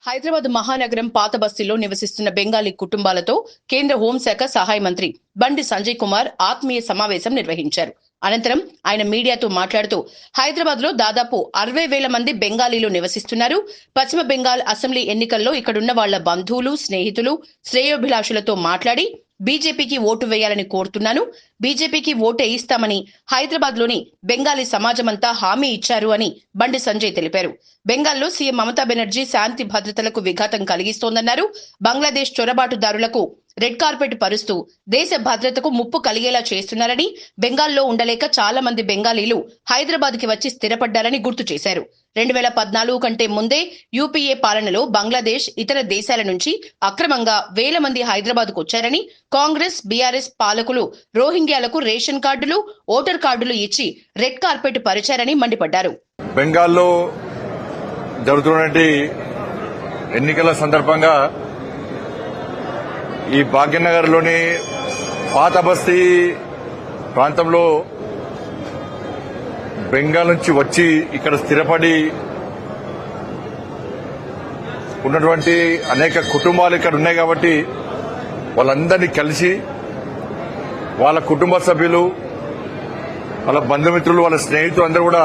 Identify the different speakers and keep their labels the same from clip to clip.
Speaker 1: హైదరాబాద్ మహానగరం పాత బస్తీలో నివసిస్తున్న బెంగాలీ కుటుంబాలతో కేంద్ర హోంశాఖ సహాయ మంత్రి బండి సంజయ్ కుమార్ ఆత్మీయ సమావేశం నిర్వహించారు. అనంతరం ఆయన మీడియాతో మాట్లాడుతూ హైదరాబాద్ లో దాదాపు 60,000 మంది బెంగాలీలు నివసిస్తున్నారు. పశ్చిమ బెంగాల్ అసెంబ్లీ ఎన్నికల్లో ఇక్కడున్న వాళ్ల బంధువులు, స్నేహితులు, శ్రేయోభిలాషులతో మాట్లాడి బీజేపీకి ఓటు వేయాలని కోరుతున్నాను. బీజేపీకి ఓటు వేయిస్తామని హైదరాబాద్ లోని బెంగాలీ సమాజమంతా హామీ ఇచ్చారు అని బండి సంజయ్ తెలిపారు. బెంగాల్లో సీఎం మమతా బెనర్జీ శాంతి భద్రతలకు విఘాతం కలిగిస్తోందన్నారు. బంగ్లాదేశ్ చొరబాటుదారులకు రెడ్ కార్పెట్ పరుస్తూ దేశ భద్రతకు ముప్పు కలిగేలా చేస్తున్నారని, బెంగాల్లో ఉండలేక చాలా మంది బెంగాలీలు హైదరాబాద్ కి వచ్చి స్థిరపడ్డారని గుర్తు చేశారు. 2014 కంటే ముందే యూపీఏ పాలనలో బంగ్లాదేశ్, ఇతర దేశాల నుంచి అక్రమంగా వేల మంది హైదరాబాద్ కు వచ్చారని, కాంగ్రెస్, బీఆర్ఎస్ పాలకులు రోహింగ్యాలకు రేషన్ కార్డులు, ఓటర్ కార్డులు ఇచ్చి రెడ్ కార్పెట్ పరిచారని మండిపడ్డారు.
Speaker 2: బెంగాల్లో జరుగుతున్నటువంటి ఎన్నికల సందర్భంగా ఈ భాగ్యనగర్ లోని పాత బస్తీ ప్రాంతంలో బెంగాల్ నుంచి వచ్చి ఇక్కడ స్థిరపడి ఉన్నటువంటి అనేక కుటుంబాలు ఇక్కడ ఉన్నాయి. కాబట్టి వాళ్ళందరినీ కలిసి వాళ్ళ కుటుంబ సభ్యులు, వాళ్ళ బంధుమిత్రులు, వాళ్ళ స్నేహితులు అందరూ కూడా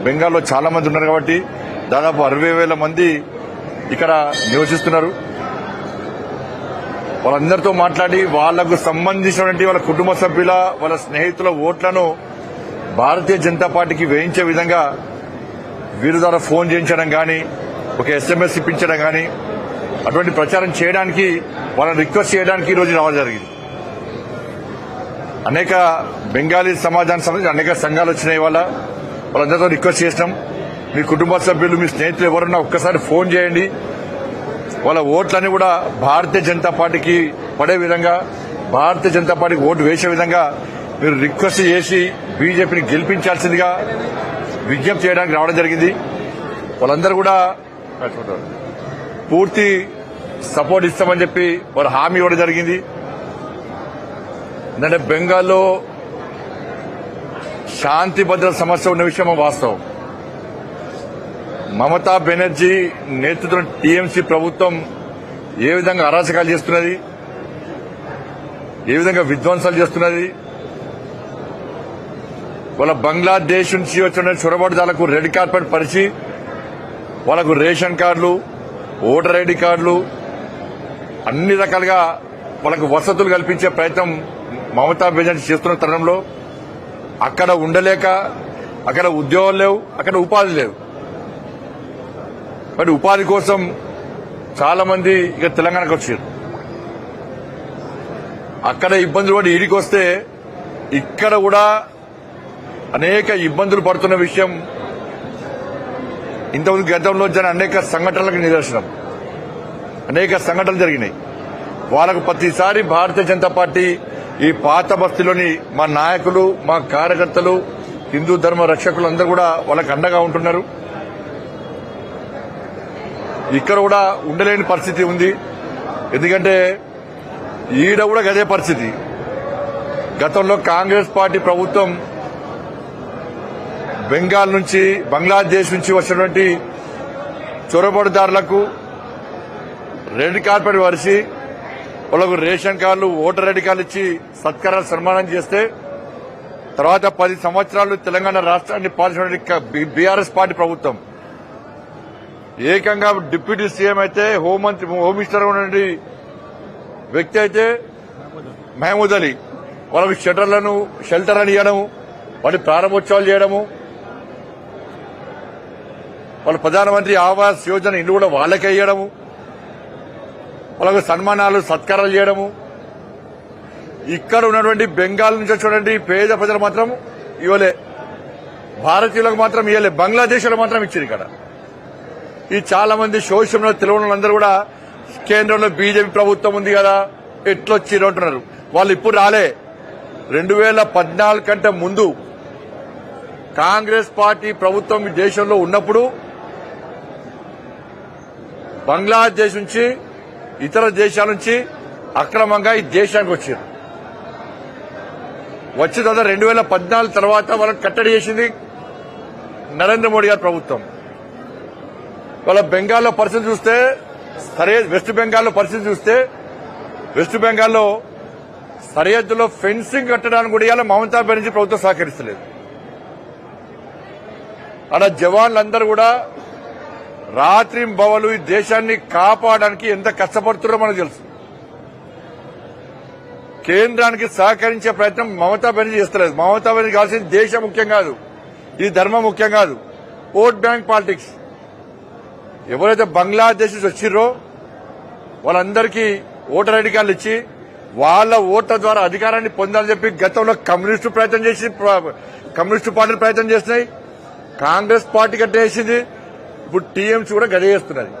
Speaker 2: బెంగాల్లో చాలా మంది ఉన్నారు. కాబట్టి దాదాపు 60,000 మంది ఇక్కడ నివసిస్తున్నారు. వాళ్ళందరితో మాట్లాడి వాళ్లకు సంబంధించినటువంటి వాళ్ళ కుటుంబ సభ్యుల, వాళ్ళ స్నేహితుల ఓట్లను భారతీయ జనతా పార్టీకి వేయించే విధంగా వీరి ద్వారా ఫోన్ చేయించడం గాని, ఒక SMS ఇప్పించడం గాని, అటువంటి ప్రచారం చేయడానికి వాళ్ళని రిక్వెస్ట్ చేయడానికి ఈ రోజు రావడం జరిగింది. అనేక బెంగాలీ సమాజానికి సంబంధించి అనేక సంఘాలు వచ్చినాయి. వాళ్ళందరితో రిక్వెస్ట్ చేసినాం, మీ కుటుంబ సభ్యులు, మీ స్నేహితులు ఎవరన్నా ఒక్కసారి ఫోన్ చేయండి. వాళ్ళ ఓట్లన్నీ కూడా భారతీయ జనతా పార్టీకి పడే విధంగా, భారతీయ జనతా పార్టీకి ఓటు వేసే విధంగా మీరు రిక్వెస్ట్ చేసి బీజేపీని గెలిపించాల్సిందిగా విజ్ఞప్తి చేయడానికి రావడం జరిగింది. వాళ్ళందరూ కూడా పూర్తి సపోర్ట్ ఇస్తామని చెప్పి వారు హామీ ఇవ్వడం జరిగింది. ఎందుకంటే బెంగాల్లో శాంతి భద్రత సమస్య ఉన్న విషయం వాస్తవం. మమతా బెనర్జీ నేతృత్వం టీఎంసీ ప్రభుత్వం ఏ విధంగా అరాచకాలు చేస్తున్నది, ఏ విధంగా విధ్వంసాలు చేస్తున్నది, వాళ్ళ బంగ్లాదేశ్ నుంచి వచ్చిన చొరబాటుదారులకు రెడ్ కార్పెట్ పరిచి వాళ్ళకు రేషన్ కార్డులు, ఓటర్ ఐడి కార్డులు, అన్ని రకాలుగా వాళ్ళకు వసతులు కల్పించే ప్రయత్నం మమతా బెనర్జీ చేస్తున్న తరుణంలో అక్కడ ఉండలేక, అక్కడ ఉద్యోగాలు లేవు, అక్కడ ఉపాధి లేవు. మరి ఉపాధి కోసం చాలా మంది ఇక తెలంగాణకు వచ్చారు. అక్కడ ఇబ్బందులు పడి ఈడికి వస్తే ఇక్కడ కూడా అనేక ఇబ్బందులు పడుతున్న విషయం ఇంతకుముందు గతంలో జరిగిన అనేక సంఘటనలకు నిదర్శనం. అనేక సంఘటనలు జరిగినాయి. వాళ్ళకు ప్రతిసారి భారతీయ జనతా పార్టీ ఈ పాత బస్తీలోని మా నాయకులు, మా కార్యకర్తలు, హిందూ ధర్మ రక్షకులు అందరూ కూడా వాళ్ళకు అండగా ఉంటున్నారు. ఇక్కడ కూడా ఉండలేని పరిస్థితి ఉంది. ఎందుకంటే ఈడ కూడా గదే పరిస్థితి. గతంలో కాంగ్రెస్ పార్టీ ప్రభుత్వం బెంగాల్ నుంచి, బంగ్లాదేశ్ నుంచి వచ్చినటువంటి చొరబాటుదారులకు రెడ్ కార్పెట్ వరిసి వాళ్ళకు రేషన్ కార్డులు, ఓటర్ ఐడి కార్డులు ఇచ్చి సత్కారాలు సన్మానం చేస్తే తర్వాత 10 సంవత్సరాలు తెలంగాణ రాష్ట్రాన్ని పాలించినటువంటి బీఆర్ఎస్ పార్టీ ప్రభుత్వం ఏకంగా డిప్యూటీ సీఎం అయితే హోమ్ మినిస్టర్ ఉన్నటువంటి వ్యక్తి అయితే మహమూద్ అలీ వాళ్ళకు షెల్టర్ అని ఇవ్వడము, వాటి ప్రారంభోత్సవాలు చేయడము, వాళ్ళ ప్రధానమంత్రి ఆవాస్ యోజన ఇల్లు కూడా వాళ్ళకే ఇవ్వడము, వాళ్ళకు సన్మానాలు, సత్కారాలు చేయడము. ఇక్కడ ఉన్నటువంటి బెంగాల్ నుంచి వచ్చినటువంటి పేద ప్రజలు మాత్రం ఇవ్వలే, భారతీయులకు మాత్రం ఇవ్వలే, బంగ్లాదేశ్ మాత్రం ఇచ్చారు. ఇక్కడ ఈ చాలా మంది సోషల్లో తెలియని వాళ్ళందరూ కూడా కేంద్రంలో బీజేపీ ప్రభుత్వం ఉంది కదా ఎట్లొచ్చిరు అంటున్నారు. వాళ్ళు ఇప్పుడు రాలే. 2014 కంటే ముందు కాంగ్రెస్ పార్టీ ప్రభుత్వం ఈ దేశంలో ఉన్నప్పుడు బంగ్లాదేశ్ నుంచి, ఇతర దేశాల నుంచి అక్రమంగా ఈ దేశానికి వచ్చారు. వచ్చిన తర్వాత 2014 తర్వాత వాళ్ళని కట్టడి చేసింది నరేంద్ర మోడీ గారి ప్రభుత్వం. వాళ్ళ బెంగాల్లో పరిస్థితి చూస్తే సరే వెస్ట్ బెంగాల్లో పరిస్థితి చూస్తే వెస్ట్ బెంగాల్లో సరిహద్దులో ఫెన్సింగ్ కట్టడానికి కూడా ఇవాళ మమతా బెనర్జీ ప్రభుత్వం సహకరిస్తలేదు. అక్కడ జవాన్లందరూ కూడా రాత్రి బవలు ఈ దేశాన్ని కాపాడడానికి ఎంత కష్టపడుతున్నారో మనకు తెలుసు. కేంద్రానికి సహకరించే ప్రయత్నం మమతా బెనర్జీ చేస్తలేదు. మమతా బెనర్జీ కావాల్సింది దేశం ముఖ్యం కాదు, ఇది ధర్మం ముఖ్యం కాదు, ఓట్ బ్యాంక్ పాలిటిక్స్. ఎవరైతే బంగ్లాదేశ్ నుంచి వచ్చిర్రో వాళ్ళందరికీ ఓటర్ ఐడి కార్డులు ఇచ్చి వాళ్ళ ఓట్ల ద్వారా అధికారాన్ని పొందాలని చెప్పి గతంలో కమ్యూనిస్టు పార్టీలు ప్రయత్నం చేస్తున్నాయి. కాంగ్రెస్ పార్టీ కట్టేసింది. ఇప్పుడు టీఎంసీ కూడా గదే చేస్తున్నది.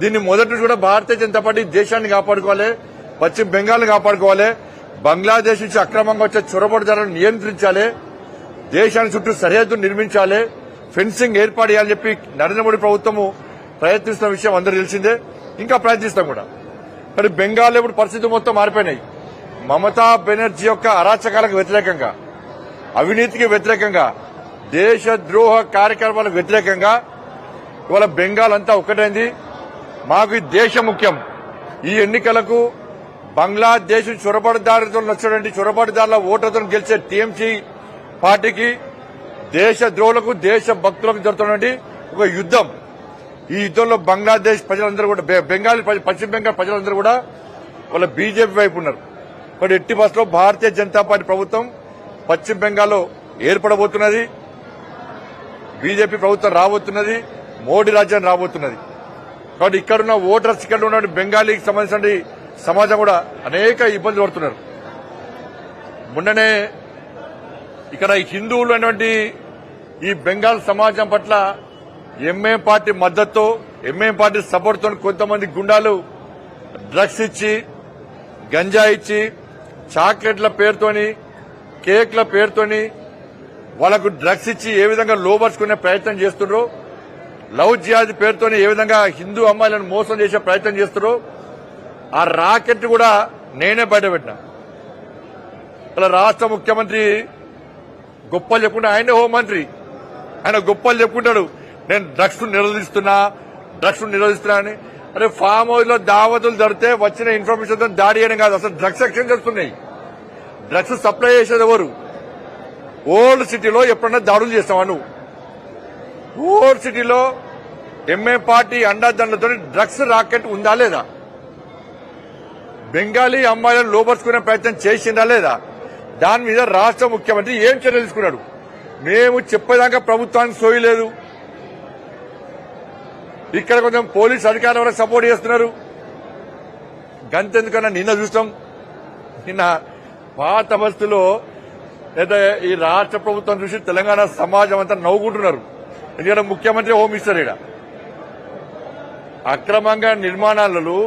Speaker 2: దీన్ని మొదటి నుంచి కూడా భారతీయ జనతా పార్టీ దేశాన్ని కాపాడుకోవాలి, పశ్చిమ బెంగాల్ని కాపాడుకోవాలి, బంగ్లాదేశ్ నుంచి అక్రమంగా వచ్చే చొరబడిదారులను నియంత్రించాలి, దేశాన్ని చుట్టూ సరిహద్దును నిర్మించాలి, ఫెన్సింగ్ ఏర్పాటు చేయాలని చెప్పి నరేంద్ర మోడీ ప్రభుత్వము ప్రయత్నిస్తున్న విషయం అందరూ తెలిసిందే. ఇంకా ప్రయత్నిస్తాం కూడా. మరి బెంగాల్లో ఇప్పుడు పరిస్థితి మొత్తం మారిపోయినాయి. మమతా బెనర్జీ యొక్క అరాచకాలకు వ్యతిరేకంగా, అవినీతికి వ్యతిరేకంగా, దేశద్రోహ కార్యక్రమాలకు వ్యతిరేకంగా ఇవాళ బెంగాల్ అంతా ఒక్కటైంది. మాకు ఈ దేశం ముఖ్యం. ఈ ఎన్నికలకు బంగ్లాదేశ్ చొరబడిదారులతో వచ్చినటువంటి చొరబడిదారుల ఓట్లతో గెలిచే టీఎంసీ పార్టీకి, దేశద్రోహులకు, దేశ భక్తులకు జరుగుతున్నటువంటి ఒక యుద్దం. ఈ యుద్దంలో బంగ్లాదేశ్ ప్రజలందరూ కూడా, పశ్చిమ బెంగాల్ ప్రజలందరూ కూడా వాళ్ళ బీజేపీ వైపు ఉన్నారు. మరి ఎట్టి బస్సులో భారతీయ జనతా పార్టీ ప్రభుత్వం పశ్చిమ బెంగాల్లో ఏర్పడబోతున్నది, బీజేపీ ప్రభుత్వం రాబోతున్నది, మోడీ రాజ్యం రాబోతున్నది. కాబట్టి ఇక్కడున్న ఓటర్స్, ఇక్కడ ఉన్న బెంగాలీకి సంబంధించిన సమాజం కూడా అనేక ఇబ్బందులు పడుతున్నారు. మొన్ననే ఇక్కడ హిందువులు అనేటువంటి ఈ బెంగాల్ సమాజం పట్ల ఎంఐఎం పార్టీ మద్దతుతో, ఎంఐఎం పార్టీ సపోర్ట్ తో కొంతమంది గుండాలు డ్రగ్స్ ఇచ్చి, గంజా ఇచ్చి, చాక్లెట్ల పేరుతోని, కేక్ల పేరుతోని వాళ్లకు డ్రగ్స్ ఇచ్చి ఏ విధంగా లోబర్చుకునే ప్రయత్నం చేస్తున్నారో, లవ్ జిహాద్ పేరుతోని ఏ విధంగా హిందూ అమ్మాయిలను మోసం చేసే ప్రయత్నం చేస్తున్నారో ఆ రాకెట్ కూడా నేనే బయటపెట్టినా. ఇలా రాష్ట్ర ముఖ్యమంత్రి గొప్పలు చెప్పుకుంటే, ఆయనే హోంమంత్రి, ఆయన గొప్పలు చెప్పుకుంటాడు, నేను డ్రగ్స్ నిరోధిస్తున్నా అని. అరే ఫామ్ హౌస్ లో దావతులు జరిగితే వచ్చిన ఇన్ఫర్మేషన్ తో దాడి చేయడం కాదు, అసలు డ్రగ్స్ ఎక్స్చేంజ్ జరుగుతున్నాయి. డ్రగ్స్ సప్లై చేసేది ఎవరు? ఓల్డ్ సిటీలో ఎప్పుడన్నా దాడులు చేస్తావా నువ్వు? ఓల్డ్ సిటీలో ఎంఏ పార్టీ అండాదండలతో డ్రగ్స్ రాకెట్ ఉందా లేదా? బెంగాలీ అమ్మాయిలను లోపరుచుకునే ప్రయత్నం చేసిందా లేదా? దాని మీద రాష్ట్ర ముఖ్యమంత్రి ఏం చర్యలు తీసుకున్నాడు? మేము చెప్పేదాకా ప్రభుత్వానికి సోయలేదు. ఇక్కడ కొంచెం పోలీస్ అధికారులు వరకు సపోర్ట్ చేస్తున్నారు. గంతెందుకన్నా నిన్న చూస్తాం, నిన్న పాత బస్తులో లేదా ఈ రాష్ట్ర ప్రభుత్వం చూసి తెలంగాణ సమాజం అంతా నవ్వుకుంటున్నారు. ఎందుకంటే ముఖ్యమంత్రి హోమ్ మినిస్టర్ ఇక్కడ అక్రమంగా నిర్మాణాలలో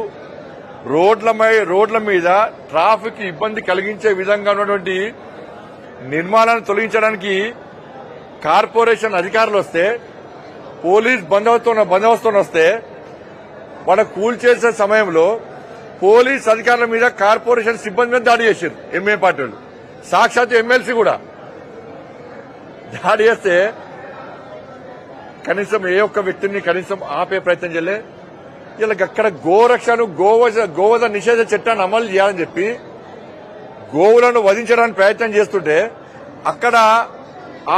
Speaker 2: రోడ్ల మీద ట్రాఫిక్ ఇబ్బంది కలిగించే విధంగా ఉన్నటువంటి నిర్మాణాలను తొలగించడానికి కార్పొరేషన్ అధికారులు వస్తే, పోలీస్ బందోబస్తు వస్తే వాళ్ళ కూల్చేసే సమయంలో పోలీస్ అధికారుల మీద కార్పొరేషన్ సిబ్బంది మీద దాడి చేశారు ఎంఏ పార్టీ వాళ్ళు. సాక్షాత్ ఎమ్మెల్సీ కూడా దాడి చేస్తే కనీసం ఏ ఒక్క వ్యక్తిని కనీసం ఆపే ప్రయత్నం చేయలే. ఇలా అక్కడ గోరక్షను గోవధ నిషేధ చట్టాన్ని అమలు చేయాలని చెప్పి గోవులను వధించడానికి ప్రయత్నం చేస్తుంటే అక్కడ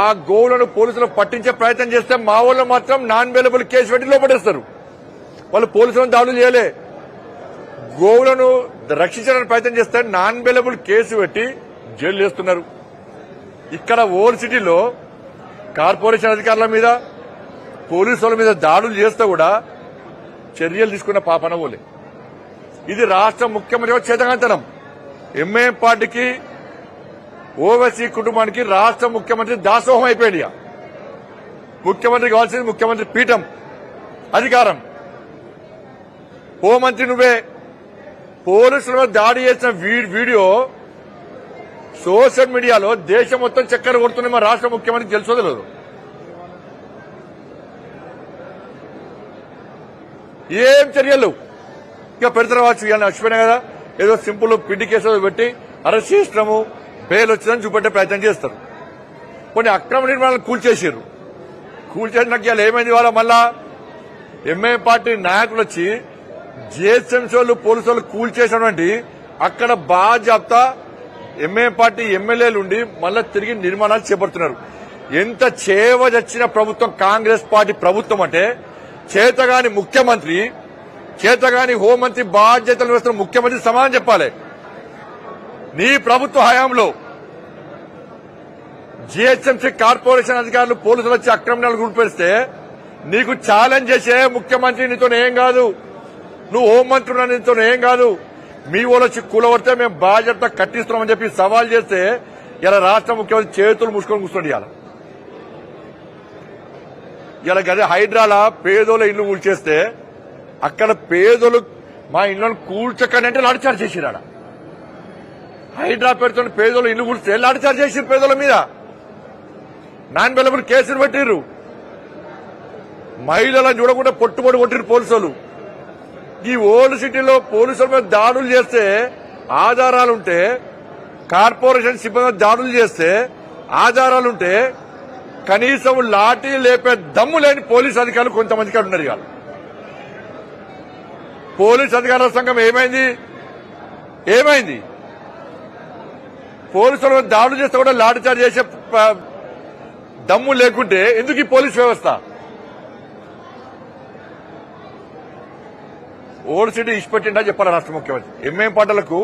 Speaker 2: ఆ గోవులను పోలీసులు పట్టించే ప్రయత్నం చేస్తే మా వాళ్ళు మాత్రం నాన్ అవైలబుల్ కేసు పెట్టి లోపడేస్తారు. వాళ్ళు పోలీసులను దాడులు చేయలే. గోవులను రక్షించడానికి ప్రయత్నం చేస్తే నాన్ అవైలబుల్ కేసు పెట్టి జైలు చేస్తున్నారు. ఇక్కడ ఓల్డ్ సిటీలో కార్పొరేషన్ అధికారుల మీద, పోలీసుల మీద దాడులు చేస్తే కూడా చర్యలు తీసుకున్న పాపన పోలే. ఇది రాష్ట్ర ముఖ్యమంత్రి చేతకాంతనం. ఎంఐఎం పార్టీకి, ఓవైసీ కుటుంబానికి రాష్ట్ర ముఖ్యమంత్రి దాసోహం అయిపోయాడు. ముఖ్యమంత్రి కావాల్సింది ముఖ్యమంత్రి పీఠం, అధికారం. హోంమంత్రి నువ్వే. పోలీసుల మీద దాడి చేసిన వీడియో సోషల్ మీడియాలో దేశం మొత్తం చక్కెర కొడుతుంది. మా రాష్ట్ర ముఖ్యమంత్రికి తెలుసో తెలియదు. ఏం చర్యలు ఇక పెడతారవచ్చు. ఇవాళ వచ్చిపోయినా కదా, ఏదో సింపుల్ పిండి కేసు పెట్టి అరెస్ట్ చేసినాము, బెయిల్ వచ్చిందని చూపెట్టే ప్రయత్నం చేస్తారు. కొన్ని అక్రమ నిర్మాణాలు కూల్చేసారు. కూల్చేసినాక ఇవాళ ఏమైంది? వాళ్ళ మళ్ళా ఎంఐఎం పార్టీ నాయకులు వచ్చి జిహెచ్ఎంసీ వాళ్ళు పోలీసు వాళ్ళు కూల్చేసినటువంటి అక్కడ బాధ్యత ఎంఐఎం పార్టీ ఎమ్మెల్యేలు ఉండి మళ్ళా తిరిగి నిర్మాణాలు చేపడుతున్నారు. ఎంత చేవజచ్చిన ప్రభుత్వం కాంగ్రెస్ పార్టీ ప్రభుత్వం అంటే చేతగాని ముఖ్యమంత్రి, చేతగాని హోంమంత్రి బాధ్యతలు వేస్తున్న ముఖ్యమంత్రి సమాధానం చెప్పాలి. నీ ప్రభుత్వ హయాంలో జిహెచ్ఎంసీ కార్పొరేషన్ అధికారులు పోలీసులు వచ్చి అక్రమాలు గురిపేస్తే నీకు ఛాలెంజ్ చేసే ముఖ్యమంత్రి నీతో ఏం కాదు, నువ్వు హోంమంత్రులు నీతో ఏం కాదు, మీ వాళ్ళు వచ్చి కూలబడితే మేము బాధ్యత కట్టిస్తున్నామని చెప్పి సవాల్ చేస్తే ఇలా రాష్ట్ర ముఖ్యమంత్రి చేతులు మూసుకొని కూర్చోండి. ఇలా గదే హైడ్రాలా పేదోళ్ళ ఇల్లు కూల్చేస్తే అక్కడ పేదోళ్ళు మా ఇళ్లను కూల్చకండి అంటే లాఠీచార్జ్ చేసిరాడ. హైడ్రా పేరుతో పేదోళ్ళు ఇల్లు కూల్స్తే లాఠీచార్జ్ చేసిరు, పేదోళ్ళ మీద నాన్ బెల్లబుల్ కేసులు పెట్టిర్రు, మహిళలను చూడకుండా పొట్టుబడి కొట్టిరు పోలీసులు. ఈ ఓల్డ్ సిటీలో పోలీసుల మీద దాడులు చేస్తే ఆధారాలుంటే, కార్పొరేషన్ సిబ్బంది దాడులు చేస్తే ఆధారాలుంటే కనీసం లాఠీ లేపే దమ్ము లేని పోలీసు అధికారులు కొంతమందికి ఉన్నారు. ఇవాళ పోలీసు అధికారుల సంఘం ఏమైంది? పోలీసుల మీద దాడులు చేస్తే కూడా లాఠీచార్జ్ చేసే దమ్ము లేకుంటే ఎందుకు ఈ పోలీస్ వ్యవస్థ? ఓల్డ్ సిటీ ఇష్టపెట్టిండా చెప్పాలి రాష్ట్ర ముఖ్యమంత్రి. ఎంఐఎం పార్టీలకు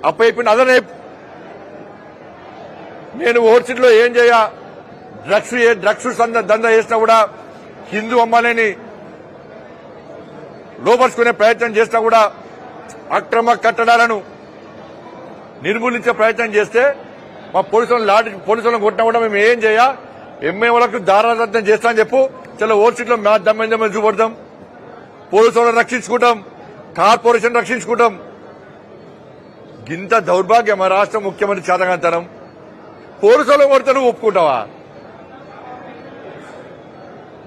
Speaker 2: అప్పయిపోయిన అదనే నేను ఓల్డ్ సిటీలో ఏం చేయ, డ్రగ్స్ దందా చేసినా కూడా హిందూ అమ్మాయిని లోపరుచుకునే ప్రయత్నం చేసినా కూడా అక్రమ కట్టడాలను నిర్మూలించే ప్రయత్నం చేస్తే మా పోలీసులను కొట్టినా కూడా మేము ఏం చేయ, ఎంఐఎంలకు దారాదత్తం చేస్తామని చెప్పు. చాలా ఓల్డ్ సిటీలో మా దమ్మ చూపడతాం, పోలీసులను రక్షించుకుంటాం, కార్పొరేషన్ రక్షించుకుంటాం. గింత దౌర్భాగ్యం రాష్ట్ర ముఖ్యమంత్రి చేతగాంతనం. పోలీసులను కొడితే నువ్వు ఒప్పుకుంటావా?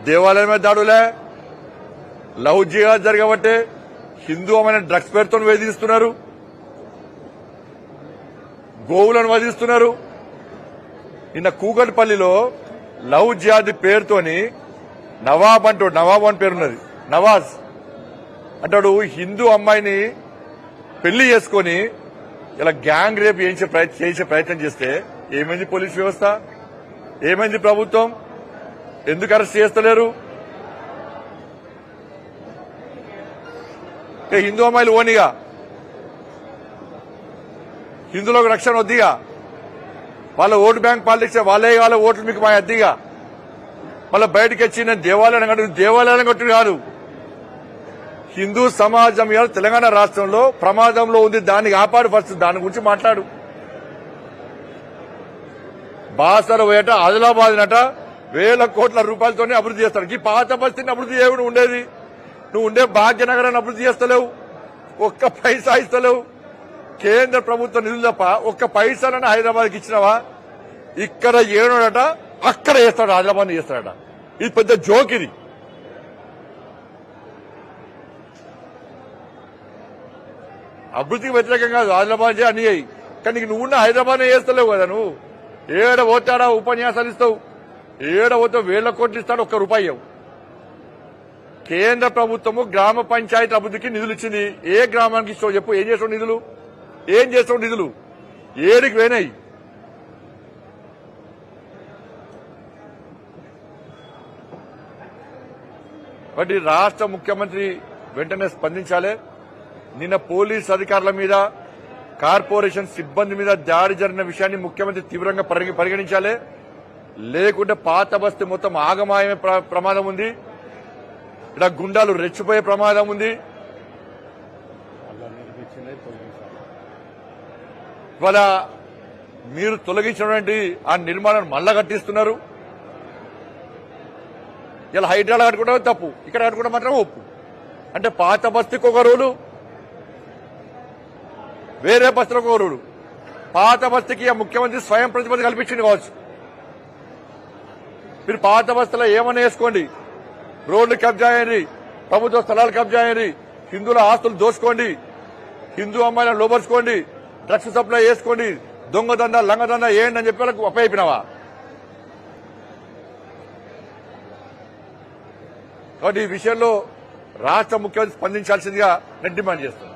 Speaker 2: దేవాలయం మీద దాడులే, లవ్ జిహాద్ జరగబట్టే హిందూ అమైన డ్రగ్స్ పేరుతో వేధిస్తున్నారు, గోవులను వధిస్తున్నారు. నిన్న కూకట్పల్లిలో లవ్ జిహాద్ పేరుతోని నవాబ్ అని పేరున్నది, నవాజ్ అంటాడు, హిందూ అమ్మాయిని పెళ్లి చేసుకుని ఇలా గ్యాంగ్ రేప్ చేసే ప్రయత్నం చేస్తే ఏమైంది పోలీస్ వ్యవస్థ? ఏమైంది ప్రభుత్వం? ఎందుకు అరెస్ట్ చేస్తలేరు? హిందూ అమ్మాయిలు ఓనిగా, హిందువులకు రక్షణ వద్దిగా, వాళ్ళ ఓటు బ్యాంక్ పాలిటిక్స్ వాళ్ళ ఓట్లు మీకు మా అద్దిగా, మళ్ళీ బయటకు వచ్చి నేను దేవాలయం కట్టు కాదు. హిందూ సమాజం ఇవాళ తెలంగాణ రాష్ట్రంలో ప్రమాదంలో ఉంది, దాన్ని కాపాడు. ఫస్ట్ దాని గురించి మాట్లాడు. బాసర పోయట ఆదిలాబాద్ నట వేల కోట్ల రూపాయలతోనే అభివృద్ధి చేస్తారు. ఈ పాత బస్తీని అభివృద్ధి చేయడం ఉండేది. నువ్వు ఉండే భాగ్యనగరాన్ని అభివృద్ధి చేస్తలేవు, ఒక్క పైసా ఇస్తలేవు. కేంద్ర ప్రభుత్వ నిధులు తప్ప ఒక్క పైసానన్నా హైదరాబాద్కి ఇచ్చినావా? ఇక్కడ ఏడోడట అక్కడ చేస్తాడు, ఆదిలాబాద్ చేస్తాడట. ఇది పెద్ద జోక్. ఇది అభివృద్ధికి వ్యతిరేకంగా ఆదిలాబాద్ అన్ని అయ్యి, కానీ నువ్వున్న హైదరాబాద్ చేస్తలేవు కదా. నువ్వు ఏడ పోతాడా ఉపన్యాసాలు ఇస్తావు, ఏడ పోతే వేల కోట్లు ఇస్తాడు, ఒక్క రూపాయి ఇవ్వవు. కేంద్ర ప్రభుత్వము గ్రామ పంచాయతీ అభివృద్ధికి నిధులు ఇచ్చింది. ఏ గ్రామానికి ఇస్తావు చెప్పు? ఏం చేస్తావు నిధులు? ఏడికి పోయినాయి? కాబట్టి రాష్ట్ర ముఖ్యమంత్రి వెంటనే స్పందించాలి. నిన్న పోలీస్ అధికారుల మీద, కార్పొరేషన్ సిబ్బంది మీద దాడి జరిగిన విషయాన్ని ముఖ్యమంత్రి తీవ్రంగా పరిగణించాలి. లేకుంటే పాత బస్తీ మొత్తం ఆగమాయమే ప్రమాదం ఉంది. ఇక్కడ గుండాలు రెచ్చిపోయే ప్రమాదం ఉంది. ఇవాళ మీరు తొలగించినటువంటి ఆ నిర్మాణాన్ని మళ్ళా కట్టిస్తున్నారు. ఇలా హైడ్రాలో కట్టుకోవడం తప్పు, ఇక్కడ కట్టుకోవడం మాత్రం ఒప్పు. అంటే పాత బస్తీకి ఒక రూలు, వేరే బస్తీలకు ఒక రూలు. పాత బస్తీకి ముఖ్యమంత్రి స్వయం ప్రతిపత్తి కల్పించింది కావచ్చు. మీరు పాత బస్తీలో ఏమన్నా వేసుకోండి, రోడ్లు కబ్జా అయ్యండి, ప్రభుత్వ స్థలాలు కబ్జా అయ్యండి, హిందువుల ఆస్తులు దోసుకోండి, హిందూ అమ్మాయిలను లోపరుచుకోండి, డ్రగ్స్ సప్లై చేసుకోండి, దొంగదందా లంగదందా ఏంటి అని చెప్పి వాళ్ళకు అప్పయిపోయినావా? కాబట్టి ఈ విషయంలో రాష్ట్ర ముఖ్యమంత్రి స్పందించాల్సిందిగా నేను డిమాండ్ చేస్తున్నాను.